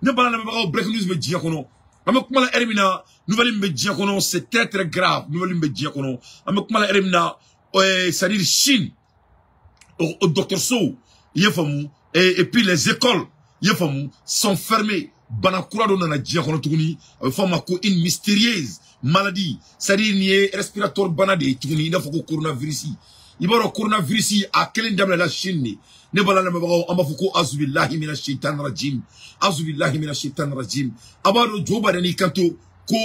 Ne balana me break news me diakono. Amakmala erimina nouvelle me diakono c'est très très grave. Nouvelle me diakono. Amakmala erimina c'est-à-dire Chine au docteur Sow yefamu et puis les écoles yefamu sont fermées. Banakura do na diakono tuguni fama ko une mystérieuse maladie c'est-à-dire ni respiratoire banade tuguni na foko coronavirus. Ibaro coronavirus a kelen damla la Chine ne balana me bago amafuko azubillahi minash shaitan rajim. Azubillahi minash shaitan rajim. Abaro joba dani kanto ko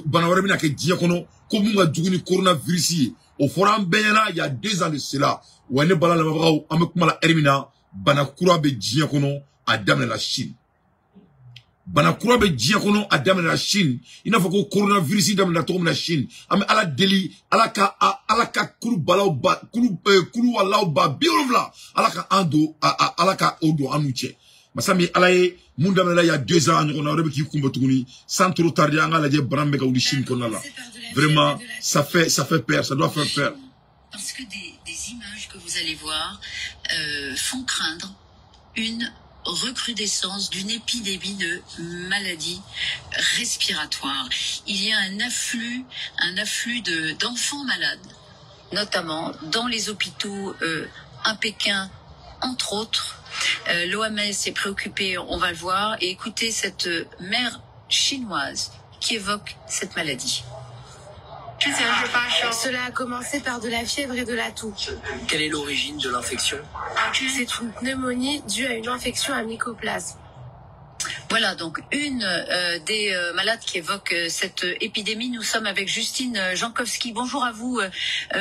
banawara mina ke diakono ko munga juguni coronavirus au forum beyana il y a 2 ans de cela ouais ne balana me bago amakmala ermina banakura be diakono a damla la Chine. Banakura be diakono a damla la Chine. Ina foko coronavirus damla to la Chine. Ame ala deli alaka kuru balao ba kuru walao ba birovla alaka ando alaka odo anuche. Masami alaye munda mela il y a 2 ans on a rebeki kumba tuguni sans trop tarder anga la je brambe ka udi Chine konala. Vraiment ça fait peur, ça doit faire peur. Parce que des images que vous allez voir font craindre une recrudescence d'une épidémie de maladies respiratoires. Il y a un afflux d'enfants malades, notamment dans les hôpitaux à Pékin, entre autres. L'OMS est préoccupée, on va le voir, et écoutez cette mère chinoise qui évoque cette maladie. Cela a commencé par de la fièvre et de la toux. Quelle est l'origine de l'infection? C'est une pneumonie due à une infection à mycoplasme. Voilà, donc une des malades qui évoque cette épidémie. Nous sommes avec Justine Jankowski. Bonjour à vous,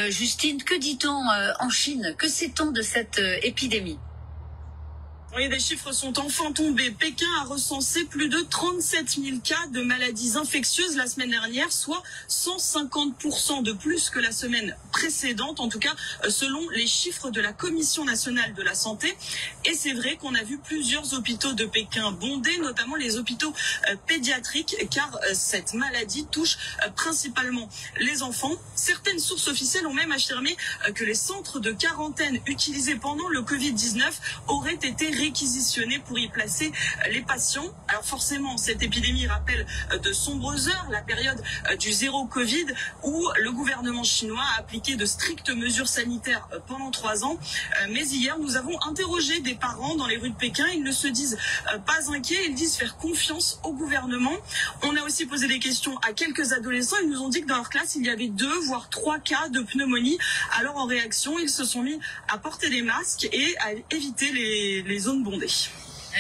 Justine. Que dit-on en Chine? Que sait-on de cette épidémie? Oui, les chiffres sont enfin tombés. Pékin a recensé plus de 37 000 cas de maladies infectieuses la semaine dernière, soit 150% de plus que la semaine précédente, en tout cas selon les chiffres de la Commission nationale de la santé. Et c'est vrai qu'on a vu plusieurs hôpitaux de Pékin bondés, notamment les hôpitaux pédiatriques, car cette maladie touche principalement les enfants. Certaines sources officielles ont même affirmé que les centres de quarantaine utilisés pendant le Covid-19 auraient été réquisitionnés pour y placer les patients. Alors forcément, cette épidémie rappelle de sombres heures, la période du zéro Covid, où le gouvernement chinois a appliqué de strictes mesures sanitaires pendant 3 ans. Mais hier, nous avons interrogé des parents dans les rues de Pékin. Ils ne se disent pas inquiets, ils disent faire confiance au gouvernement. On a aussi posé des questions à quelques adolescents. Ils nous ont dit que dans leur classe, il y avait 2 voire 3 cas de pneumonie. Alors en réaction, ils se sont mis à porter des masques et à éviter les zones bondées.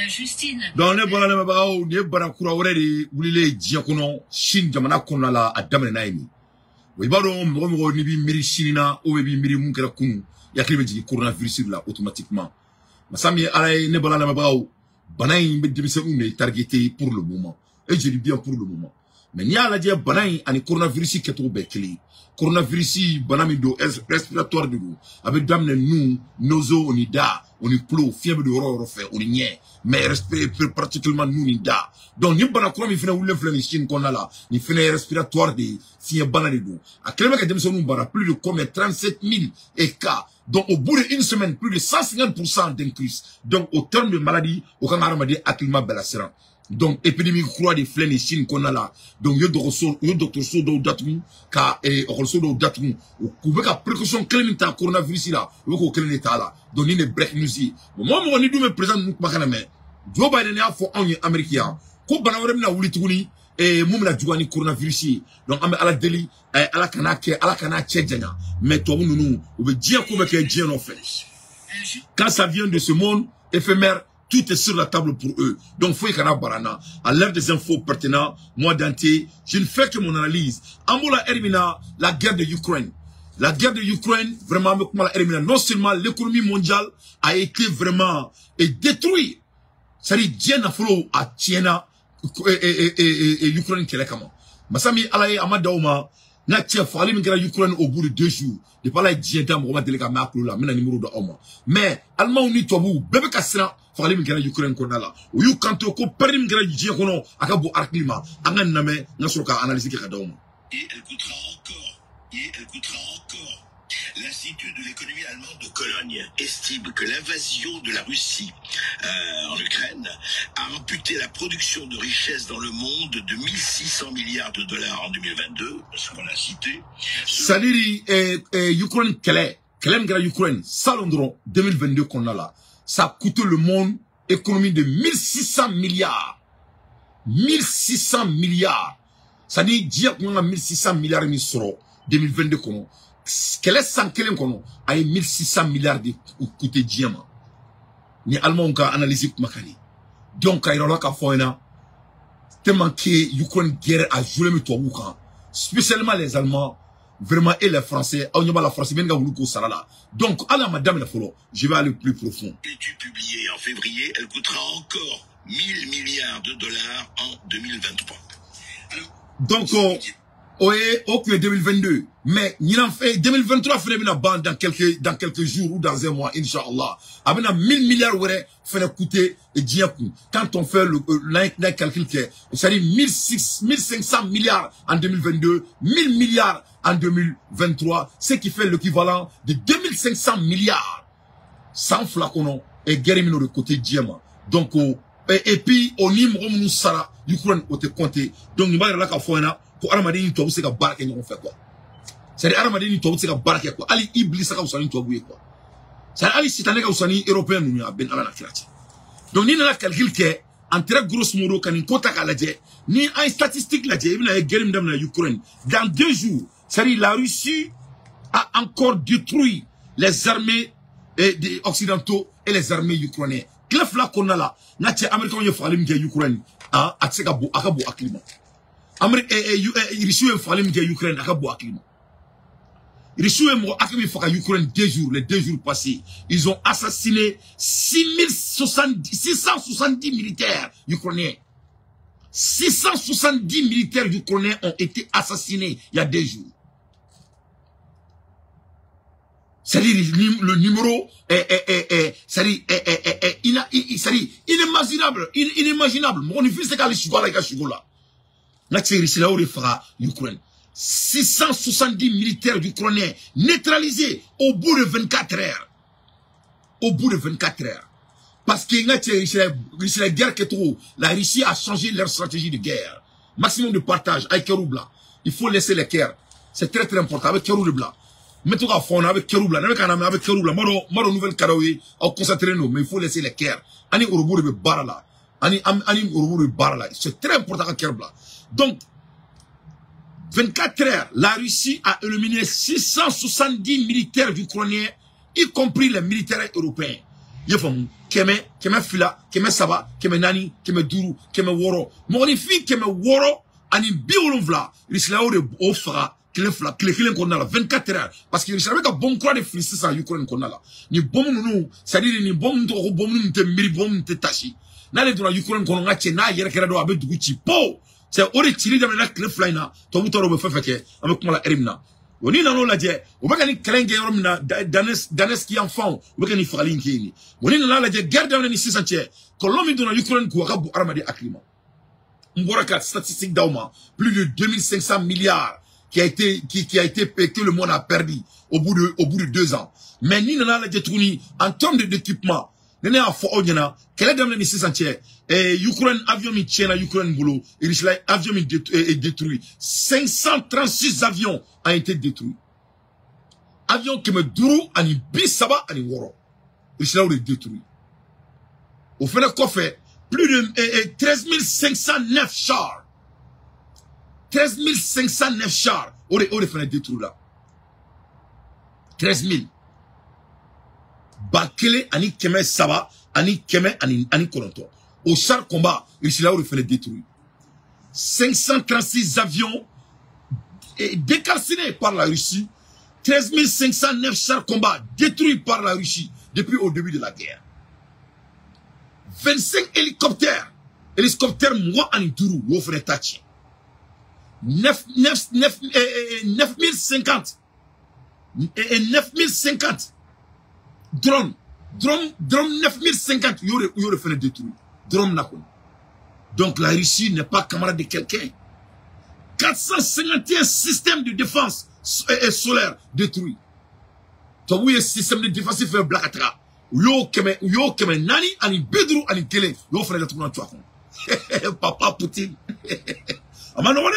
Justine. Dans les bonnes bagao, les barakura already, vous les diakono, Chine, jamana konala, à Damenaini. Oui, baron, momo, nibi, miri China, ou bi miri munkera kun, yakribe di coronavirus là, automatiquement. Masami, alaye, ne balana bagao, banaï, me demise targeté pour le moment. Et je dis bien pour le moment. Mais n'y a la dia banaï, ani coronavirus qui est trop bekli. Coronavirus, banami do, respiratoire de l'eau. Avec damne nous, nozo, on y da. On y plo, fièvre de refait, on y nie. Mais respire pratiquement nous ni da. Donc, ni banakura mi fina oule flani Chine qu'on a là. Ni fina respiratoire de fièvre banane de. À quel moment que nous sommes plus de combien 37 000 cas. Donc, au bout d'une semaine, plus de 150% d'increase. Donc, au terme de maladie, au Canada, à climat belasserant. Donc, épidémie croix des flènes Chine qu'on a là. Donc, yo docteur so do datum, ka, so do datum, ou ka précaution clémenta coronavirus là, ou ko clémenta état là. Donc, il y a break news. Moi, on est me présent, nous, mais, Joe Biden a fait un américain. Ko banawrem na wuli tuguni, moumla djouani coronavirus. Donc, ame ala deli, ala kana tchedjana. Mais, toi, nous, ou be djien koube ke djien en fait. Quand ça vient de ce monde éphémère, tout est sur la table pour eux. Donc, faut y kana barana. À l'heure des infos pertinentes, moi, Dante, je ne fais que mon analyse. Amoula Ermina, la guerre de Ukraine. La guerre de Ukraine, vraiment, non seulement l'économie mondiale a été vraiment détruite. C'est-à-dire, Dieu n'a fallu à Tiena et Ukraine qui est là comment. Masami Alaye Amadaoma, n'a tia fallu mingera Ukraine au bout de 2 jours. De pas là, Dieu n'a pas délégué ma là, mais numéro de Oma. Mais, Allemand uni tobu, bébé cassera, fallu mingera Ukraine qu'on a là. Ou you kanto ko perdi mingera Dieu kono, akabo arklima, angan name, n'a sur ka analyser que Kadaoma. Et elle coûtera encore. Et elle coûtera encore. L'Institut de l'économie allemande de Cologne estime que l'invasion de la Russie en Ukraine a amputé la production de richesses dans le monde de 1600 milliards de dollars en 2022, ce qu'on a cité. C'est-à-dire, Ukraine, Ukraine, Salondron, 2022 qu'on a là, ça a coûté le monde économie de 1600 milliards. 1600 milliards. C'est-à-dire, dire qu'on a 1600 milliards de 2022 qu'on a. Quel est 100 qu'on a 1600 milliards de coûté diamant. Ni Allemands ont analysé comme Makani. Donc, il y a un cas tellement que Ukraine guerre a joué le toit spécialement les Allemands, vraiment, et les Français, on y va la France, bien que ça. Donc, à la madame la follow, je vais aller plus profond. L'étude publiée en février, elle coûtera encore 1000 milliards de dollars en 2023. Alors, donc, ok, 2022. Mais, il en fait, 2023, fait une bande dans quelques jours ou dans un mois, Inch'Allah. Avec 1000 milliards, ouais, fait coûter, et diakou. Quand on fait le calcul, c'est-à-dire 1500 milliards en 2022, 1000 milliards en 2023, ce qui fait l'équivalent de 2500 milliards. Sans flacon, et guérimino de côté diamant. Donc, et puis, au niveau nous sara, Ukraine, au te compté. Donc, nous allons là qu'à faire, pour Aramadini, tu as aussi qu'à barquer, nous on fait quoi. C'est-à-dire, Aramadini, tu as aussi qu'à barquer quoi. Ali, Iblis, ça, vous allez, tu as oublié quoi. C'est-à-dire, Ali, c'est un gars, vous allez, européen, nous, à ben, à la kirati. Donc, ni n'a calcul que, en très grosso modo, quand il compte à la dje, ni en statistique la dje, il y a guerre dans la Ukraine. Dans 2 jours, c'est-à-dire, la Russie a encore détruit les armées occidentaux et les armées ukrainiennes. Clef là qu'on a là, n'a-t-il américain y fallu me dire Ukraine, ah, à Tsegabo, à Gabo, à climat. Russie fallait me dire Ukraine, à Gabo, à climat. Russie a Ukraine 2 jours, les 2 jours passés, ils ont assassiné 670 militaires ukrainiens. 670 militaires ukrainiens ont été assassinés il y a 2 jours. C'est-à-dire, le numéro est inimaginable. Mon fils, c'est qu'à l'Ichigola. Là, c'est là où il fera l'Ukraine. 670 militaires ukrainiens neutralisés au bout de 24 heures. Au bout de 24 heures. Parce que la guerre que trop, la Russie a changé leur stratégie de guerre. Maximum de partage avec Keroubla. Il faut laisser les guerres. C'est très très important avec Keroubla. Mettons à fond avec Keroubla. Avec Keroubla. Maro nouvelle Karaoui. On concentre nous. Mais il faut laisser les guerres. Ani Urubu de Barala. Ani Urubu de Barala. C'est très important avec Keroubla. Donc, 24 heures, la Russie a éliminé 670 militaires ukrainiens, y compris les militaires européens. Yefam, Keme Fila, Keme Saba, Keme Nani, Keme Duru, Keme Woro. Monifi, Keme Woro, Ani Biolonvla, Rislao de Ofra, Kilefla, qu'on a là, 24 heures. Parce que Rislao a bon croix de flisses en Ukraine qu'on a là. Ni bon nous, c'est-à-dire ni bon nous, bon nous, te miri, bon nous, te tachi. N'a les droits Ukraine qu'on a tché, n'a y'a kerado avec du Gucci, po. C'est ori tiri dans la Kilefla, to mutaro be fefeke, avec moi la erimna. On est dans la dière, on va gagner Klenge Romna, Danes qui enfant, on va gagner Fralin Kini. On est dans la dière, garde dans les 600 tiers, Colombie dans la Ukraine, Kouarabu Armadi Aklima. Mbouarakat, statistique d'Auma, plus de 2500 milliards qui a été que le monde a perdu au bout de 2 ans. Mais ni dans la dière, en termes d'équipement, n'est pas fort, quel est dans les 600 tiers? Et Ukraine, avion mi tient Ukraine boulot. Et Israël, avion mi détruit. 536 avions ont été détruits. Avions qui me durent, ani bisaba, ani woro. Israël est détruit. Au fait, quoi fait? Plus de 13 509 chars. 13 509 chars. On est fait détruire là. 13 000. Bakele, ani keme saba, ani keme, ani koronto. Au char combat, Israël a fait les détruire. 536 avions décalcinés par la Russie. 13 509 chars combat détruits par la Russie depuis au début de la guerre. 25 hélicoptères. Hélicoptères moi en Duru, vous faites tachi. 9050. Et 9050. Drone 9050. Il y aurait fait les détruire. Donc la Russie n'est pas camarade de quelqu'un. 451 systèmes de défense solaire détruits. to wuye système de défense fait blakatra yo keme nani ani bedru ani kele yo fere da tukuna chwa papa Poutine amano wala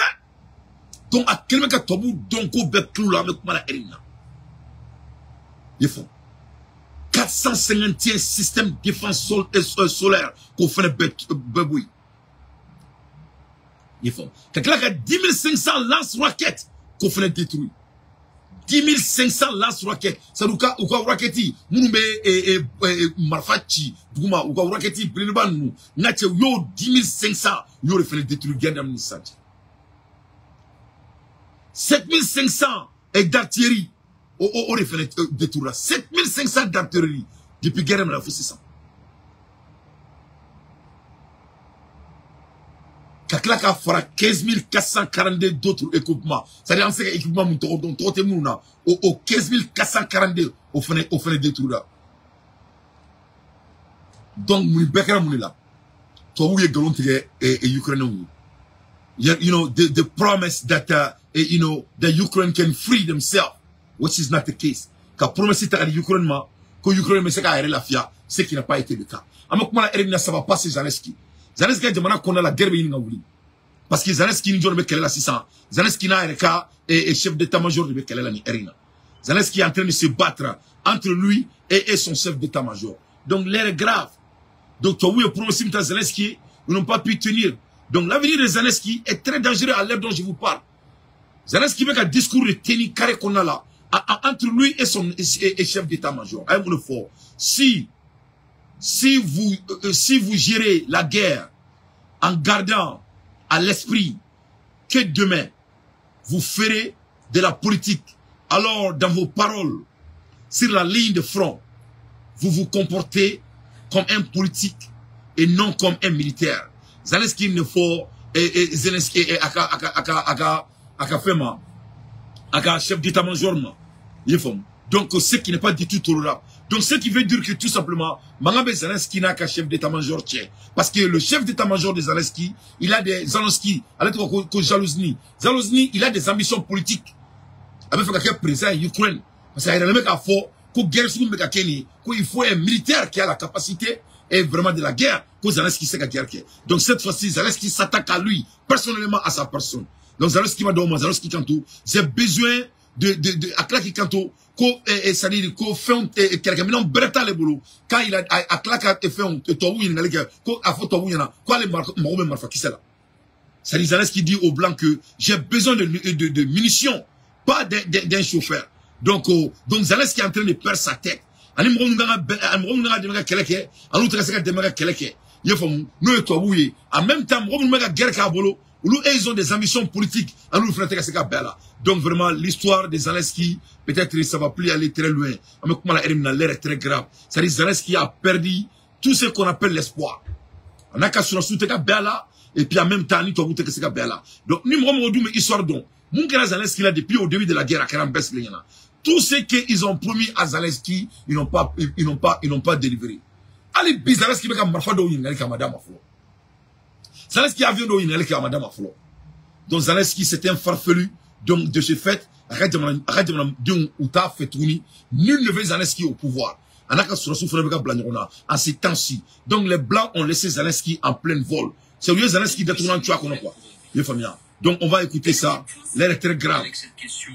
donc a kelme ka tobu donc ko be klula me kuma la erina yefo 451 système de défense solaire qu'on fait beboui. Il faut. Quelqu'un qui a 10 500 lance-roquettes qu'on fait détruire. 10 500 lance-roquettes. Ça nous cas, ou quoi roquetti, moumbe et marfachi, douma, ou quoi roquetti, brilban nous. Nache yo 10 500, yo le fait détruire, gagne d'amnistie. 7500 d'artillerie. On les fait détruire. 7500 d'artillerie. Depuis guerre, on a fait 600. Kaklaka fera 15 442 d'autres équipements. C'est-à-dire, on sait que l'équipement, au 15 442, on fait détruire. Donc, nous, Bekara Mounila. Toi, où est Galon et Ukraine. You know, the promise that, you know, the Ukraine can free themselves. Which is not the case. Car promettre à l'Ukraine, que l'Ukraine me sera la fia, ce qui n'a pas été le cas. Amakuma Erina, ça va passer Zelensky. Zelensky demande qu'on a la guerre in Gaouli. Parce que Zelensky n'y a pas la 600. Zelensky n'a pas et chef d'état-major de Bekele ni Erina. Zelensky est en train de se battre entre lui et son chef d'état-major. Donc l'air est grave. Donc toi, oui, promettre à Zelensky, ils n'ont pas pu tenir. Donc l'avenir de Zelensky est très dangereux à l'heure dont je vous parle. Zelensky met un discours de tenue carré qu'on a là. Entre lui et son chef d'état-major. Si vous gérez la guerre en gardant à l'esprit que demain vous ferez de la politique, alors dans vos paroles sur la ligne de front, vous vous comportez comme un politique et non comme un militaire. Zelensky ne faut Zelensky et Aka chef d'état-major. Donc, ce qui n'est pas du tout tolérable. Donc, ce qui veut dire que tout simplement, Mangabe Zelensky n'a qu'un chef d'état-major tient. Parce que le chef d'état-major de Zelensky, il a des Zelensky, Zaluzny, il a des ambitions politiques. Avec quelqu'un présent en Ukraine. Parce qu'il y a le mec à fort, qu'il faut un militaire qui a la capacité et vraiment de la guerre, que Zelensky sait la guerre. Donc, cette fois-ci, Zelensky s'attaque à lui, personnellement à sa personne. Donc, Zelensky m'a dit, Zelensky Kanto, j'ai besoin à Klaki Kanto, c'est-à-dire qu'on fait quelqu'un, mais non, Beretta le boulot, quand il a, à Klaki fait un tohu, il a fait tohu, il a, quoi les maromé marfa, qui c'est là? C'est-à-dire, Zelensky dit aux Blancs que j'ai besoin de munitions, pas d'un chauffeur. Donc Zelensky est en train de perdre sa tête. En même temps, ils ont des ambitions politiques. Donc vraiment, l'histoire de Zelensky, peut-être ça va plus aller très loin. L'air est très grave. C'est-à-dire Zelensky a perdu tout ce qu'on appelle l'espoir. On a qu'à se soutenir et puis en même temps, donc nous histoire donc. Mon grand Zelensky là depuis au début de la guerre à Karambes, tout ce qu'ils ont promis à Zelensky, ils n'ont pas délivré. Allez, Zelensky m'a marfa do yin avec madame Aflo. Zelensky a vu do yin avec madame Aflo. Donc Zelensky c'était un farfelu. Donc de ce fait, arrête de outa fait tourner. Nul ne veut Zelensky au pouvoir. En ces temps-ci. Donc les blancs ont laissé Zelensky en plein vol. C'est au lieu Zelensky d'être tourné en tuant qu'on a quoi. Donc on va écouter ça. L'air est très grave. Avec cette question,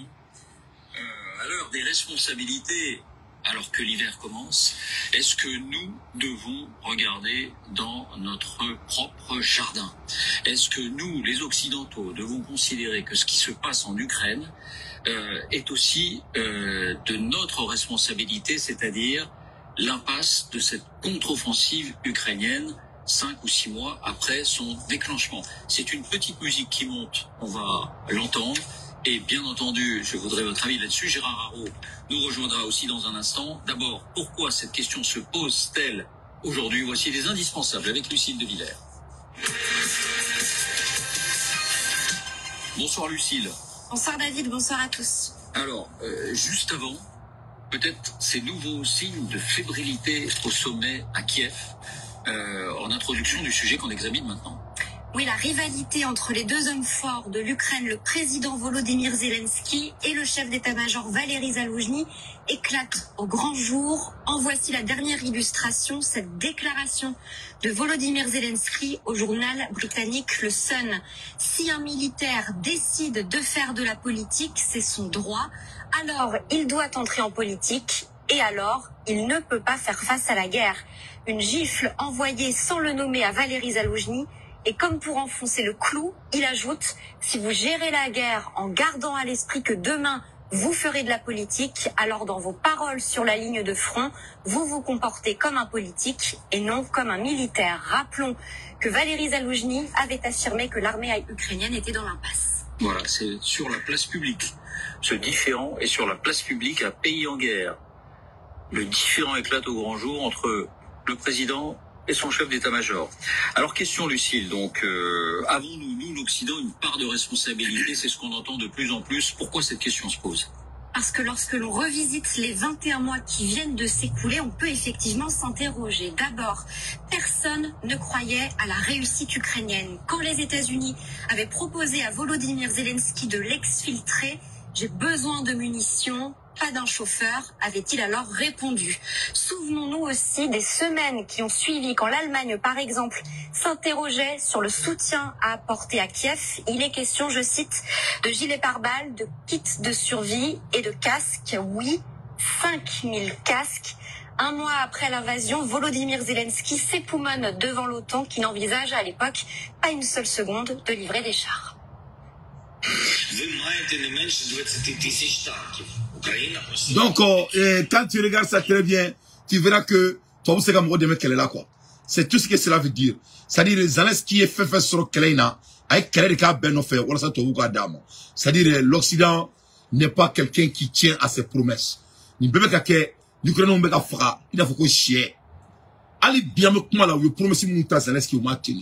à l'heure des responsabilités, alors que l'hiver commence, est-ce que nous devons regarder dans notre propre jardin? Est-ce que nous, les Occidentaux, devons considérer que ce qui se passe en Ukraine est aussi de notre responsabilité, c'est-à-dire l'impasse de cette contre-offensive ukrainienne 5 ou 6 mois après son déclenchement? C'est une petite musique qui monte, on va l'entendre. Et bien entendu, je voudrais votre avis là-dessus. Gérard Haro nous rejoindra aussi dans un instant. D'abord, pourquoi cette question se pose-t-elle aujourd'hui? Voici les indispensables avec Lucille de Villers. Bonsoir Lucille. Bonsoir David, bonsoir à tous. Alors, juste avant, peut-être ces nouveaux signes de fébrilité au sommet à Kiev, en introduction du sujet qu'on examine maintenant. Oui, la rivalité entre les deux hommes forts de l'Ukraine, le président Volodymyr Zelensky et le chef d'état-major Valéry Zaloujny, éclate au grand jour. En voici la dernière illustration, cette déclaration de Volodymyr Zelensky au journal britannique Le Sun. Si un militaire décide de faire de la politique, c'est son droit, alors il doit entrer en politique et alors il ne peut pas faire face à la guerre. Une gifle envoyée sans le nommer à Valéry Zaloujny. Et comme pour enfoncer le clou, il ajoute « Si vous gérez la guerre en gardant à l'esprit que demain, vous ferez de la politique, alors dans vos paroles sur la ligne de front, vous vous comportez comme un politique et non comme un militaire. » Rappelons que Valéry Zaloujny avait affirmé que l'armée ukrainienne était dans l'impasse. Voilà, c'est sur la place publique. Ce différend est sur la place publique, un pays en guerre. Le différend éclate au grand jour entre le président et son chef d'état-major. Alors, question Lucille, donc, avons-nous, nous, l'Occident, une part de responsabilité? C'est ce qu'on entend de plus en plus. Pourquoi cette question se pose? Parce que lorsque l'on revisite les 21 mois qui viennent de s'écouler, on peut effectivement s'interroger. D'abord, personne ne croyait à la réussite ukrainienne. Quand les États-Unis avaient proposé à Volodymyr Zelensky de l'exfiltrer, j'ai besoin de munitions, pas d'un chauffeur, avait-il alors répondu. Souvenons-nous aussi des semaines qui ont suivi quand l'Allemagne, par exemple, s'interrogeait sur le soutien à apporter à Kiev. Il est question, je cite, de gilets pare-balles, de kits de survie et de casques. Oui, 5000 casques. Un mois après l'invasion, Volodymyr Zelensky s'époumonne devant l'OTAN qui n'envisage à l'époque pas une seule seconde de livrer des chars. Donc, quand tu regardes ça très bien, tu verras que toi, vous savez qu'elle est là, quoi. C'est tout ce que cela veut dire. C'est-à-dire, Zelensky est fait sur Keleina, avec Keleina, c'est-à-dire, l'Occident n'est pas quelqu'un qui tient à ses promesses. L'Ukraine, il a faut chier. Allez bien, me comment là, vous promettez mon Zelensky au matin.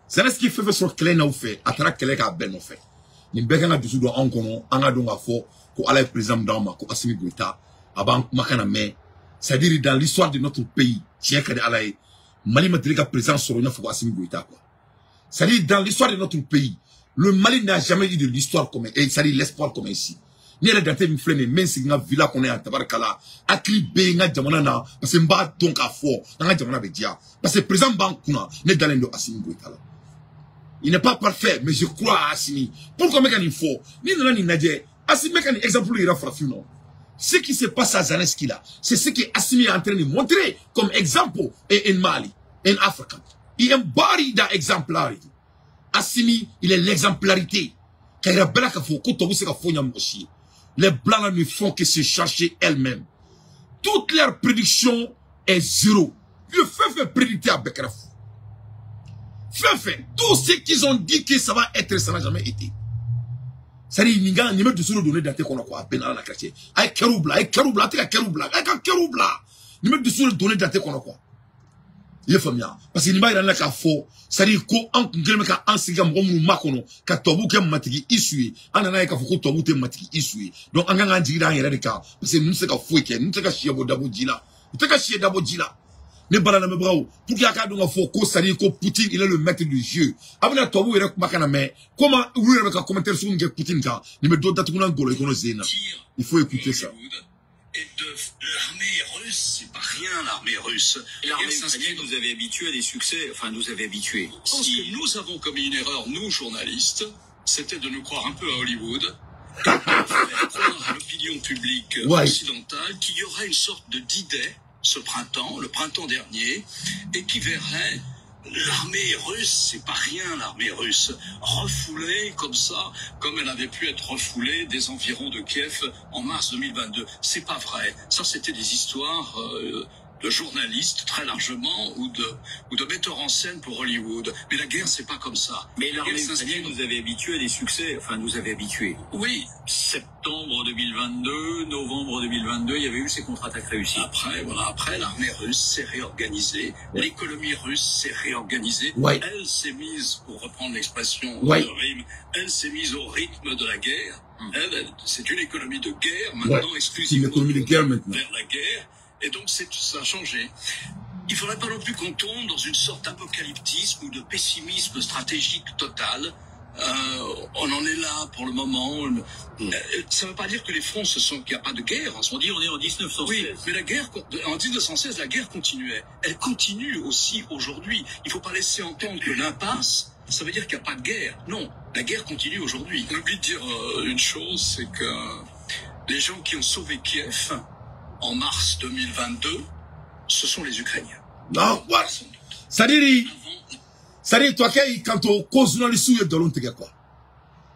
Zelensky fait sur Keleina, ou fait, à travers Keleina, ben, fait. Ni bɛɛ kan ka dusu dɔn anw kɔnɔ an ka dɔn k'a fɔ ko Ala ye président d'anw ma ko Assimi Goïta a b'an kumakan na mɛn c'est-à-dire dans l'histoire de notre pays tiɲɛ ka di Ala ye Mali ma deli ka président sɔrɔ i n'a fɔ ko Assimi Goïta quoi c'est-à-dire dans l'histoire de notre pays le Mali n'a jamais eu de l'histoire comme c'est-à-dire l'espoir comme ici ni yɛrɛ dante min filɛ nin ye n bɛ n sigi n ka villa kɔnɔ yan tabarikala hakili bɛ n ka jamana na parce que n b'a dɔn k'a fɔ an ka jamana bɛ diya parce que président b'an kunna ne dalen don Assimi Goïta la. Il n'est pas parfait, mais je crois à Assimi. Pourquoi il faut? Ni nana ni nadje. Assimi est un exemple il a frappé non. Ce qui se passe à Zelensky là, c'est ce que Assimi est en train de montrer comme exemple en Mali, en Afrique. Il embody that exemplarity. Assimi, il est l'exemplarité. Quand il y a bella qu'il faut, quand on veut se faire aussi. Les blancs ne font que se chercher elles-mêmes. Toute leur prédiction est zéro. Le fait prédicter à Bekraf. Fait, tout ce qu'ils ont dit que ça va être, ça n'a jamais été. C'est-à-dire, il y a de se donner dans tes quoi, à peine à la quartier. Avec Keroubla, avec Keroubla, avec Keroubla, avec Keroubla. Il y a de se donner dans tes quoi. Il est familier. Parce qu'il n'y a pas de faux. C'est-à-dire, qu'on a un cigare, on macono, qu'à Tobu, qu'un matiki issu, en a un cafou, Tobu, t'es matiki issu. Donc, on a un dira, il y a des cas. Parce que nous, c'est qu'à fouiller, nous, c'est qu'à chier d'abo dila. Nous, c'est qu'à chier d'abo dila. Ne balana me bravo pour qu'il y a qu'à donc faut qu'on s'allie que Poutine il est le maître du jeu avant la tobu il makana mais comment oui avec un commentaire sur une Poutine quand il me donne tout ngolo il faut écouter ça et de l'armée russe c'est pas rien l'armée russe l'armée ukrainienne nous avait habitués à des succès enfin nous avait habitués si nous avons commis une erreur nous journalistes c'était de nous croire un peu à Hollywood faire croire à l'opinion publique occidentale qu'il y aurait une sorte de d'idée ce printemps, le printemps dernier, et qui verrait l'armée russe, c'est pas rien l'armée russe, refoulée comme ça, comme elle avait pu être refoulée des environs de Kiev en mars 2022. C'est pas vrai. Ça, c'était des histoires de journalistes très largement ou de metteurs en scène pour Hollywood. Mais la guerre, c'est pas comme ça. Mais l'armée ukrainienne nous avait habitués à des succès, enfin nous avait habitués. Oui. Septembre 2022, novembre 2022, il y avait eu ces contre-attaques réussies. Après, l'armée russe s'est réorganisée, l'économie russe s'est réorganisée, elle s'est mise, pour reprendre l'expression de Rime, elle s'est mise au rythme de la guerre. C'est une économie de guerre, maintenant exclusivement vers la guerre, et donc ça a changé. il faudrait pas non plus qu'on tombe dans une sorte d'apocalyptisme ou de pessimisme stratégique total. On en est là pour le moment. Ça ne veut pas dire que les fronts qu'il n'y a pas de guerre. On dit on est en 1916. Oui, mais la guerre, en 1916, la guerre continuait. Elle continue aussi aujourd'hui. Il ne faut pas laisser entendre que l'impasse, ça veut dire qu'il n'y a pas de guerre. Non, la guerre continue aujourd'hui. On oublie de dire une chose, c'est que les gens qui ont sauvé Kiev en mars 2022, ce sont les Ukrainiens. Non, voilà. C'est-à-dire, toi, quand on cause journaliste de l'autre, quoi.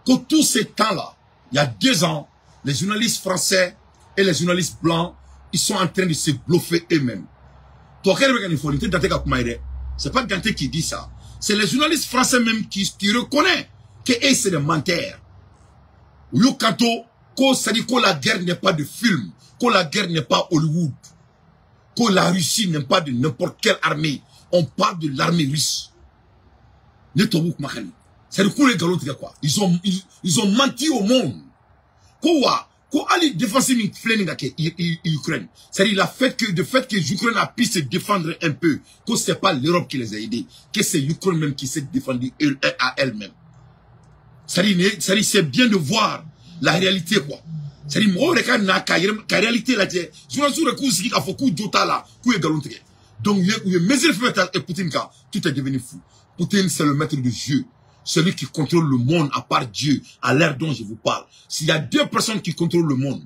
Que tous ces temps-là, il y a 2 ans, les journalistes français et les journalistes blancs, ils sont en train de se bluffer eux-mêmes. Toi, c'est pas Dante qui dit ça. C'est les journalistes français même qui reconnaissent que c'est des menteurs. Ou quand on dit que la guerre n'est pas de film, que la guerre n'est pas Hollywood, que la Russie n'est pas de n'importe quelle armée. On parle de l'armée russe. C'est le coup les galots quoi. Ils ont menti au monde. Quoi aller défense Ukraine. C'est-à-dire le fait que l'Ukraine a pu se défendre un peu, que c'est pas l'Europe qui les a aidés, que c'est l'Ukraine même qui s'est défendue à elle-même. C'est-à-dire c'est bien de voir la réalité quoi. C'est-à-dire moi la réalité là je vois sur le coup qui a fait coup d'ota là, coup les galots. Donc il mesure fait et Poutine tout est devenu fou. Poutine, c'est le maître du jeu. Celui qui contrôle le monde à part Dieu, à l'ère dont je vous parle. S'il y a 2 personnes qui contrôlent le monde,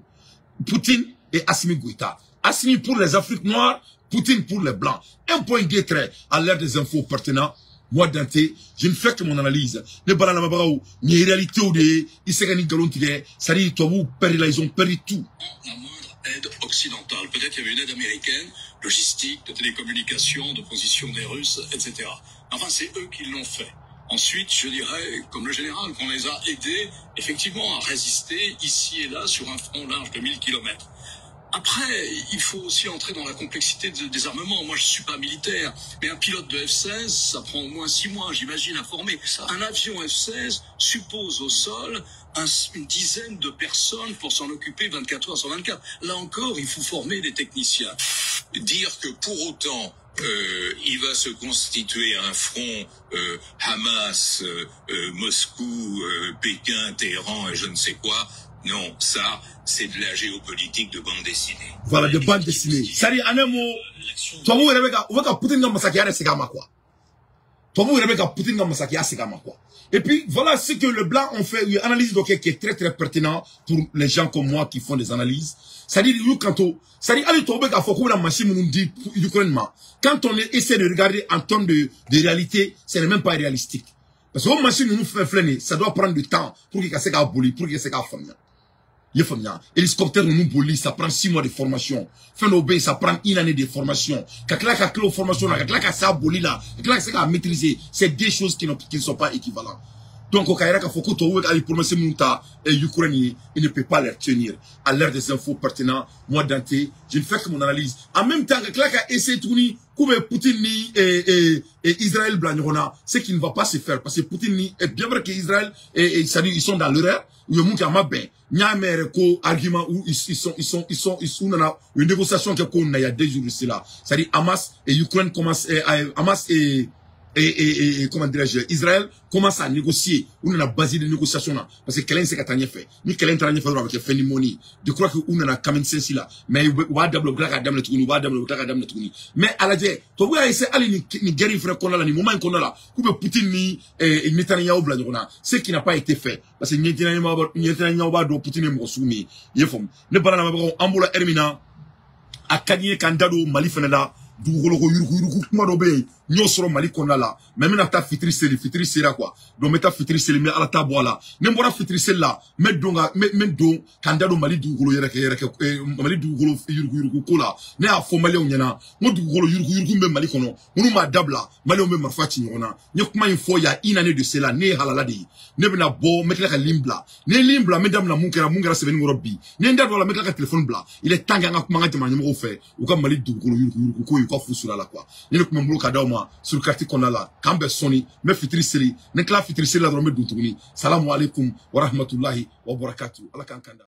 Poutine et Assimi Goïta. Assimi pour les Afriques noires, Poutine pour les Blancs. Un point de trait à l'ère des infos pertinents. Moi, Dante, je ne fais que mon analyse. Ne pas la ni réalité ou des, ils se gagnent galon tiré. Ça dit, toi, vous perdez là, ils ont perdu tout. La moindre aide occidentale. Peut-être qu'il y avait une aide américaine, logistique, de télécommunications, de position des Russes, etc. Enfin, c'est eux qui l'ont fait. Ensuite, je dirais, comme le général, qu'on les a aidés, effectivement, à résister ici et là sur un front large de 1000 km. Après, il faut aussi entrer dans la complexité des armements. Moi, je suis pas militaire, mais un pilote de F-16, ça prend au moins 6 mois, j'imagine, à former. Un avion F-16 suppose au sol une dizaine de personnes pour s'en occuper 24 heures sur 24. Là encore, il faut former des techniciens. Dire que pour autant, il va se constituer un front Hamas, Moscou, Pékin, Téhéran et je ne sais quoi. Non, ça, c'est de la géopolitique de bande dessinée. Voilà, de bande dessinée. C'est-à-dire, en un mot, toi, vous avez Poutine dans Massakia, c'est comme quoi. Toi, vous avez Poutine dans Massakia, c'est comme quoi. Et puis, voilà ce que le blanc ont fait, une analyse qui est très, très pertinent pour les gens comme moi qui font des analyses. C'est-à-dire, quand on essaie de regarder en termes de réalité, ce n'est même pas réalistique. Parce que aux machines nous fait freiner, ça doit prendre du temps pour qu'il s'est aboli, pour qu'il s'est affamis. Il faut bien. Hélicoptère nous boli, ça prend 6 mois de formation. Fin d'obé, ça prend 1 année de formation. Quand la formation, quand ça aboli là, quand ça a maîtrisé, c'est 2 choses qui ne sont pas équivalentes. Donc, au Kaira, faut que tu aies pour M. Mounta et Ukraine, il ne peut pas les tenir. À l'ère des infos pertinentes, moi, Dante, je ne fais que mon analyse. En même temps, que Clark a essayé de tourner, comme Poutine et Israël blanc, ce qui ne va pas se faire. Parce que Poutine est bien vrai qu'Israël, ils sont dans l'erreur. Il y a un monde qui il y a un argument où ils sont une négociation qui il y a 2 jours ici là. C'est-à-dire, Hamas et Ukraine commencent, Hamas et comment dirais-je, Israël commence à négocier. On a basé des négociations là. Parce que quelqu'un s'est qu'à fait. Mais quelqu'un t'a fait avec Fanny Money. Je crois que on a quand même ceci là. Mais on double black à dame le tourni, on double black à dame le tourni. Mais à la dire, toi vous avez essayé aller ni guerre frère qu'on a là, ni moment qu'on a là. Coupe Poutine ni Netanyahu blanc on a. Ce qui n'a pas été fait. Parce que Netanyahu ba do Poutine mo soumi. Yefom. Ne bala na ba ambola Hermina. A kanye kandado Mali fenela. Du golo yuru kuma do be nyo soro Mali konna la mais mina ta fitri sera quoi donc meta fitri seli mais ala ta boala ne mbora fitri sel la mais donga mais don kandado Mali du golo yere Mali du golo yuru ko la ne a fo Mali onyana mo du golo yuru me Mali kono munu ma dabla Mali o me marfa ti nyona ne kuma info ya inane de cela ne halala de ne bina bo metla ka limbla ne limbla medam na munkera se venu robbi ne ndado la metla ka téléphone bla il est tanga ngakuma ngati mo fait ou comme Mali du golo yuru ko quoi foutre là quoi il est comme bloc adama sur le quartier qu'on a là kambe soni me fitri seli ne kla fitri seli la do me du tuguni salamu alaikum wa rahmatullahi wa barakatuh ala kankanda.